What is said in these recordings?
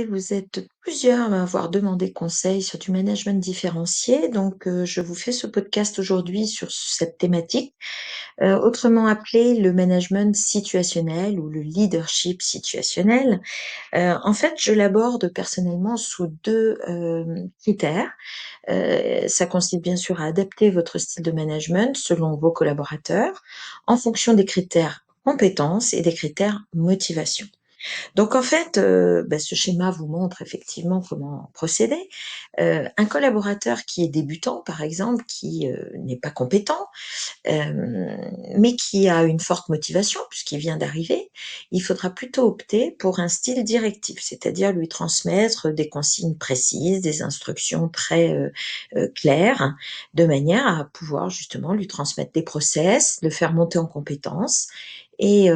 vous êtes plusieurs à m'avoir demandé conseil sur du management différencié, donc je vous fais ce podcast aujourd'hui sur cette thématique, autrement appelé le management situationnel ou le leadership situationnel. En fait, je l'aborde personnellement sous deux critères. Ça consiste bien sûr à adapter votre style de management selon vos collaborateurs, en fonction des critères compétences et des critères motivation. Donc en fait, ce schéma vous montre effectivement comment procéder. Un collaborateur qui est débutant, par exemple, qui n'est pas compétent, mais qui a une forte motivation puisqu'il vient d'arriver, il faudra plutôt opter pour un style directif, c'est-à-dire lui transmettre des consignes précises, des instructions très claires, de manière à pouvoir justement lui transmettre des process, le faire monter en compétences et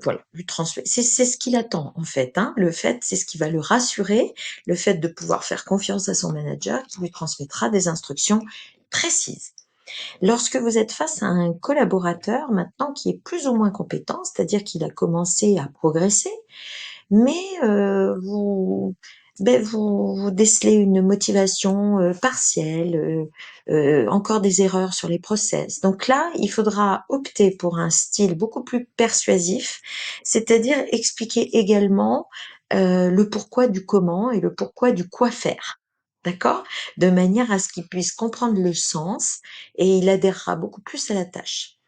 voilà, lui transmettre. C'est ce qu'il attend en fait. Le fait, c'est ce qui va le rassurer, le fait de pouvoir faire confiance à son manager qui lui transmettra des instructions précises. Lorsque vous êtes face à un collaborateur maintenant qui est plus ou moins compétent, c'est-à-dire qu'il a commencé à progresser, mais vous décelez une motivation partielle, encore des erreurs sur les process. Donc là, il faudra opter pour un style beaucoup plus persuasif, c'est-à-dire expliquer également le pourquoi du comment et le pourquoi du quoi faire. D'accord? De manière à ce qu'il puisse comprendre le sens et il adhérera beaucoup plus à la tâche.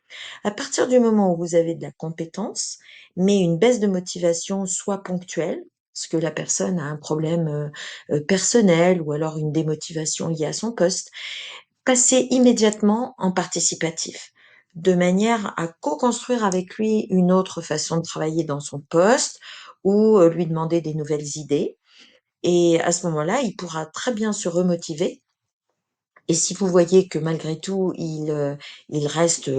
À partir du moment où vous avez de la compétence, mais une baisse de motivation soit ponctuelle, parce que la personne a un problème personnel ou alors une démotivation liée à son poste, passez immédiatement en participatif, de manière à co-construire avec lui une autre façon de travailler dans son poste ou lui demander des nouvelles idées. Et à ce moment-là, il pourra très bien se remotiver et si vous voyez que malgré tout, il reste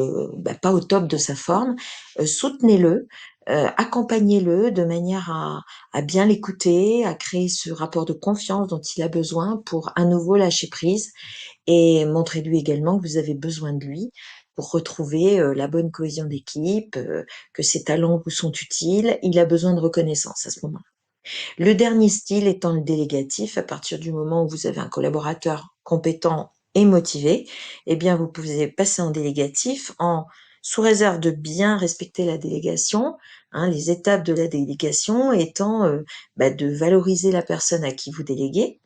pas au top de sa forme, soutenez-le, accompagnez-le de manière à bien l'écouter, à créer ce rapport de confiance dont il a besoin pour à nouveau lâcher prise et montrez-lui également que vous avez besoin de lui pour retrouver la bonne cohésion d'équipe, que ses talents vous sont utiles. Il a besoin de reconnaissance à ce moment-là. Le dernier style étant le délégatif, à partir du moment où vous avez un collaborateur compétent et motivé, eh bien vous pouvez passer en délégatif sous réserve de bien respecter la délégation, les étapes de la délégation étant de valoriser la personne à qui vous déléguez,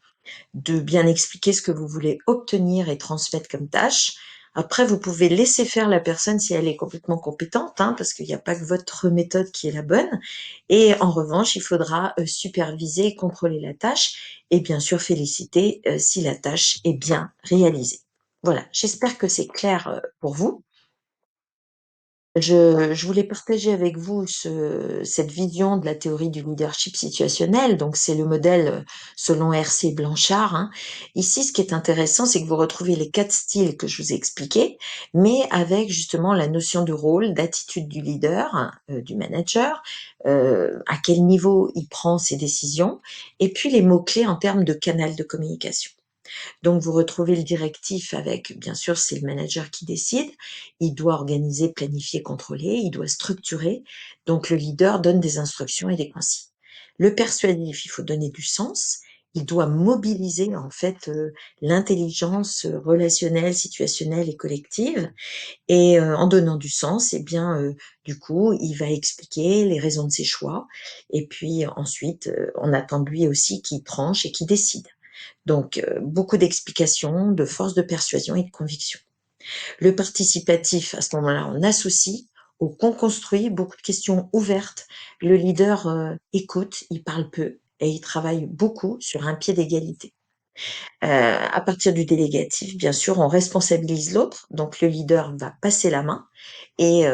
de bien expliquer ce que vous voulez obtenir et transmettre comme tâche. Après, vous pouvez laisser faire la personne si elle est complètement compétente, parce qu'il n'y a pas que votre méthode qui est la bonne. Et en revanche, il faudra superviser et contrôler la tâche et bien sûr féliciter si la tâche est bien réalisée. Voilà, j'espère que c'est clair pour vous. Je voulais partager avec vous cette vision de la théorie du leadership situationnel. Donc, c'est le modèle selon R.C. Blanchard. Ici, ce qui est intéressant, c'est que vous retrouvez les 4 styles que je vous ai expliqués, mais avec justement la notion de rôle, d'attitude du leader, du manager, à quel niveau il prend ses décisions, et puis les mots-clés en termes de canal de communication. Donc, vous retrouvez le directif avec, bien sûr, c'est le manager qui décide. Il doit organiser, planifier, contrôler. Il doit structurer. Donc, le leader donne des instructions et des consignes. Le persuasif, il faut donner du sens. Il doit mobiliser, en fait, l'intelligence relationnelle, situationnelle et collective. Et en donnant du sens, eh bien, du coup, il va expliquer les raisons de ses choix. Et puis ensuite, on attend de lui aussi qu'il tranche et qu'il décide. Donc, beaucoup d'explications, de force de persuasion et de conviction. Le participatif, à ce moment-là, on associe, au construit beaucoup de questions ouvertes. Le leader écoute, il parle peu et il travaille beaucoup sur un pied d'égalité. À partir du délégatif, bien sûr, on responsabilise l'autre, donc le leader va passer la main et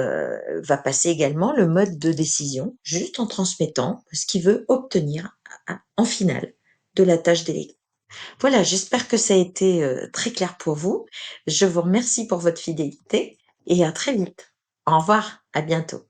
va passer également le mode de décision, juste en transmettant ce qu'il veut obtenir en finale de la tâche déléguée. Voilà, j'espère que ça a été très clair pour vous. Je vous remercie pour votre fidélité et à très vite. Au revoir, à bientôt.